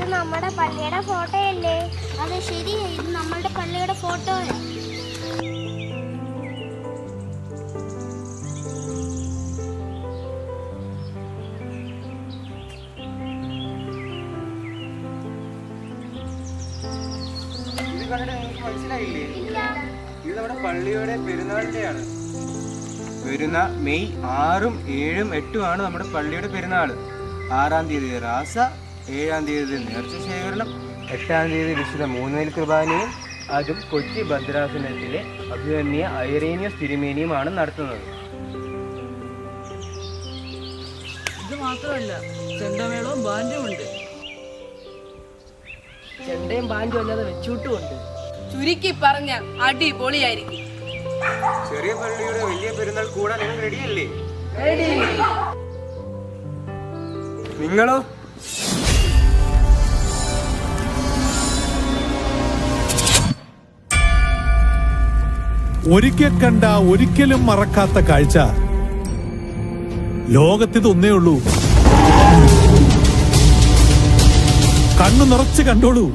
ഇത് നമ്മുടെ പള്ളിയുടെ ഫോട്ടോയല്ലേ? അതെ ശരിയാ, ഇത് നമ്മുടെ പള്ളിയുടെ ഫോട്ടോയാ. മനസ്സിലായില്ലേ? ഇത് നമ്മുടെ പള്ളിയുടെ പെരുന്നാളിന്റെയാണ്. വരുന്ന മെയ് 6, 7, 8 ആണ് നമ്മുടെ പള്ളിയുടെ പെരുന്നാൾ. 6-ാം തീയതി റാസ, 7-ാം തീയതി നേർച്ച ശേഖരണം, 8-ാം തീയതി വിശുദ്ധ മൂന്നേൽ കുർബാനയും അതും കൊച്ചി ഭദ്രാസനത്തിലെ അഭിമന്യ ഐറേനിയസ് തിരുമേനിയുമാണ് നടത്തുന്നത്. ഇത് മാത്രമല്ല, ചെണ്ടമേളവും ബാൻഡും ഉണ്ട്. ചെണ്ടയും ബാൻഡും അല്ലാതെ വെച്ചൂട്ടും ഉണ്ട്. ചുരുക്കി പറഞ്ഞ അടിപൊളിയായിരിക്കും. ചെറിയ പള്ളിയുടെ വലിയ പെരുന്നാൾ കൂടാൻ നിങ്ങൾ റെഡിയല്ലേ? നിങ്ങളോ? ഒരിക്കൽ കണ്ട ഒരിക്കലും മറക്കാത്ത കാഴ്ച ലോകത്തിതൊന്നേ ഉള്ളൂ. കണ്ണു നിറച്ച് കണ്ടോളൂ.